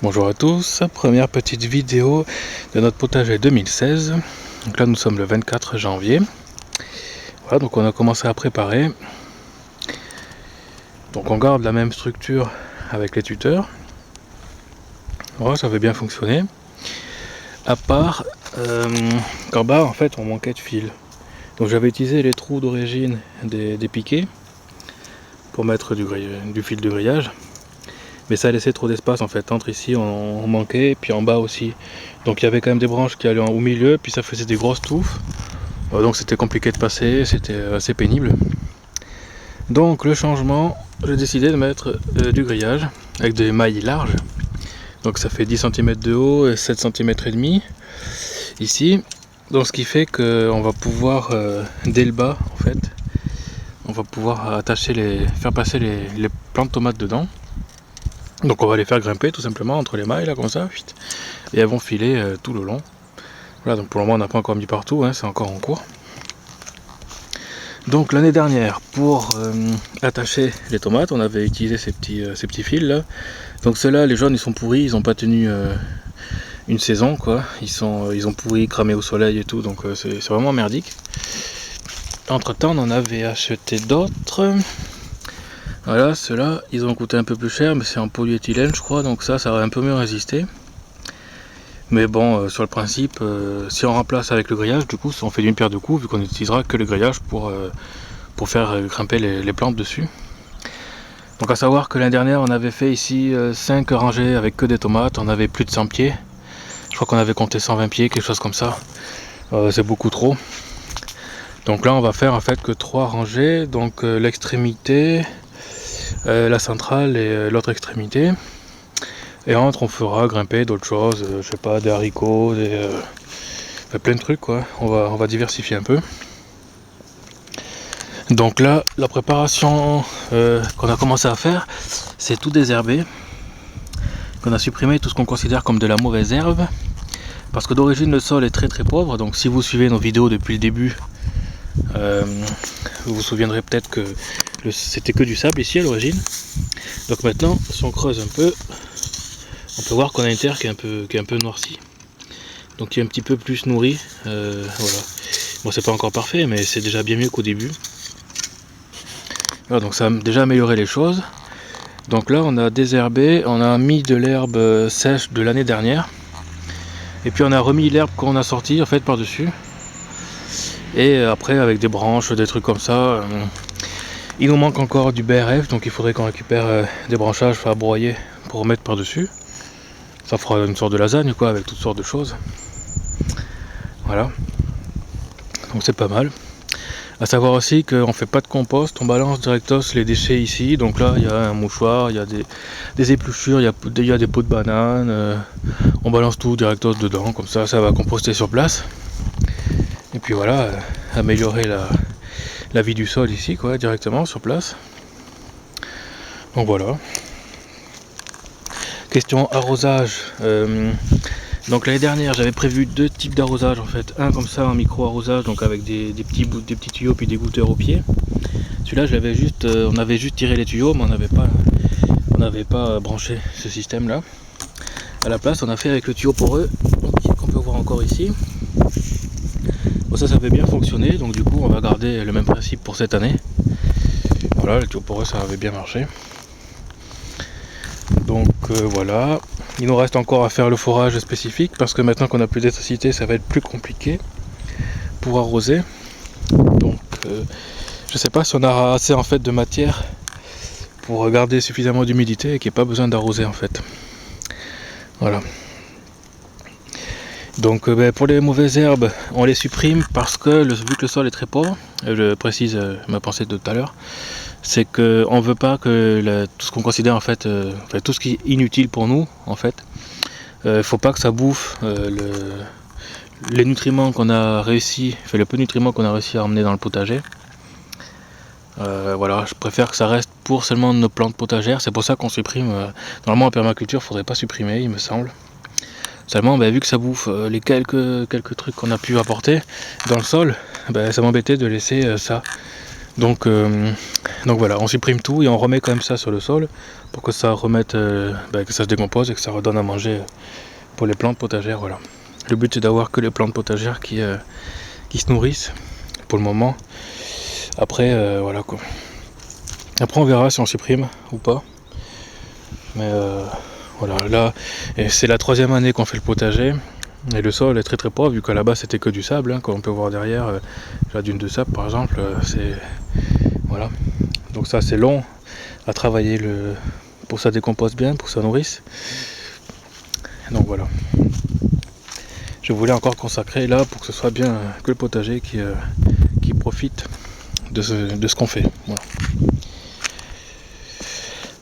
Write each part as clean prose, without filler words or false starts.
Bonjour à tous, première petite vidéo de notre potager 2016. Donc là nous sommes le 24 janvier. Voilà, donc on a commencé à préparer. Donc on garde la même structure avec les tuteurs. Voilà, ça avait bien fonctionné. À part qu'en bas en fait on manquait de fil. Donc j'avais utilisé les trous d'origine des piquets pour mettre du fil de grillage. Mais ça a laissé trop d'espace en fait, entre ici on manquait, et puis en bas aussi. Donc il y avait quand même des branches qui allaient au milieu, puis ça faisait des grosses touffes. Donc c'était compliqué de passer, c'était assez pénible. Donc le changement, j'ai décidé de mettre du grillage avec des mailles larges. Donc ça fait 10 cm de haut et 7 cm et demi ici. Donc ce qui fait qu'on va pouvoir, dès le bas en fait, on va pouvoir attacher faire passer les plants de tomates dedans. Donc on va les faire grimper tout simplement entre les mailles là comme ça, et elles vont filer tout le long. Voilà, donc pour le moment on n'a pas encore mis partout, hein, c'est encore en cours. Donc l'année dernière, pour attacher les tomates, on avait utilisé ces petits fils là. Donc ceux-là, les jaunes, ils sont pourris, ils n'ont pas tenu une saison quoi. Ils ont pourri, cramé au soleil et tout, donc c'est vraiment merdique. Entre temps on en avait acheté d'autres. Voilà, ceux-là, ils ont coûté un peu plus cher, mais c'est en polyéthylène je crois, donc ça aurait un peu mieux résisté. Mais bon, sur le principe, si on remplace avec le grillage, du coup, on fait d'une pierre deux coups, vu qu'on n'utilisera que le grillage pour faire grimper les plantes dessus. Donc à savoir que l'année dernière, on avait fait ici 5 rangées avec que des tomates, on avait plus de 100 pieds. Je crois qu'on avait compté 120 pieds, quelque chose comme ça. C'est beaucoup trop. Donc là, on va faire en fait que 3 rangées, donc l'extrémité, la centrale et l'autre extrémité. Et entre on fera grimper d'autres choses, je sais pas, des haricots, plein de trucs quoi. On va diversifier un peu. Donc là, la préparation qu'on a commencé à faire, c'est tout désherber. Qu'on a supprimé tout ce qu'on considère comme de la mauvaise herbe. Parce que d'origine le sol est très très pauvre, donc si vous suivez nos vidéos depuis le début, vous vous souviendrez peut-être que c'était que du sable ici à l'origine. Donc maintenant, si on creuse un peu, on peut voir qu'on a une terre qui est un peu noircie, donc qui est un petit peu plus nourrie. Voilà. Bon, c'est pas encore parfait, mais c'est déjà bien mieux qu'au début. Voilà, donc ça a déjà amélioré les choses. Donc là, on a désherbé, on a mis de l'herbe sèche de l'année dernière, et puis on a remis l'herbe qu'on a sortie en fait par-dessus. Et après, avec des branches, des trucs comme ça, il nous manque encore du BRF, donc il faudrait qu'on récupère des branchages à broyer pour remettre par-dessus. Ça fera une sorte de lasagne quoi, avec toutes sortes de choses. Voilà. Donc c'est pas mal. A savoir aussi qu'on fait pas de compost, on balance directos les déchets ici. Donc là il y a un mouchoir, il y a des épluchures, il y a des pots de bananes. On balance tout directos dedans, comme ça va composter sur place. Et puis voilà, améliorer la vie du sol ici quoi, directement sur place. Donc voilà. Question arrosage. Donc l'année dernière j'avais prévu 2 types d'arrosage en fait, un comme ça en micro arrosage, donc avec des petits tuyaux puis des goutteurs au pied. Celui-là on avait juste tiré les tuyaux, mais on n'avait pas branché ce système là. À la place on a fait avec le tuyau poreux, qu'on peut voir encore ici. Bon, ça avait bien fonctionné, donc du coup on va garder le même principe pour cette année. Voilà, le tuyau poreux ça avait bien marché. Donc voilà, il nous reste encore à faire le forage spécifique parce que maintenant qu'on a plus d'électricité, ça va être plus compliqué pour arroser. Donc je sais pas si on aura assez en fait de matière pour garder suffisamment d'humidité et qu'il n'y ait pas besoin d'arroser en fait. Voilà. Donc pour les mauvaises herbes, on les supprime parce que vu que le sol est très pauvre, je précise ma pensée de tout à l'heure, c'est qu'on ne veut pas que tout ce qu'on considère en fait, tout ce qui est inutile pour nous en fait, faut pas que ça bouffe les nutriments qu'on a réussi, le peu de nutriments qu'on a réussi à emmener dans le potager. Voilà, je préfère que ça reste pour seulement nos plantes potagères, c'est pour ça qu'on supprime. Normalement en permaculture, il ne faudrait pas supprimer, il me semble. Seulement, vu que ça bouffe les quelques trucs qu'on a pu apporter dans le sol, ça m'embêtait de laisser ça. Donc voilà, on supprime tout et on remet quand même ça sur le sol pour que ça remette, que ça se décompose et que ça redonne à manger pour les plantes potagères. Voilà. Le but c'est d'avoir que les plantes potagères qui se nourrissent pour le moment. Après, voilà quoi. Après on verra si on supprime ou pas. Mais voilà, là c'est la 3e année qu'on fait le potager. Et le sol est très très pauvre vu qu'à la base c'était que du sable, hein, comme on peut voir derrière, la dune de sable par exemple, c'est voilà. Donc ça c'est long à travailler pour que ça décompose bien, pour que ça nourrisse. Donc voilà. Je voulais encore consacrer là pour que ce soit bien que le potager qui profite de ce qu'on fait.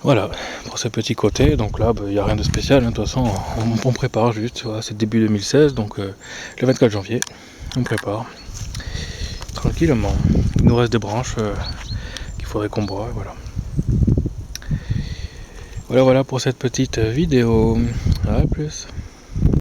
Voilà, pour ce petit côté, donc là il n'y a rien de spécial, hein. De toute façon on prépare juste, voilà, c'est début 2016, donc le 24 janvier, on prépare tranquillement. Il nous reste des branches qu'il faudrait qu'on broie, voilà. Voilà pour cette petite vidéo, à plus.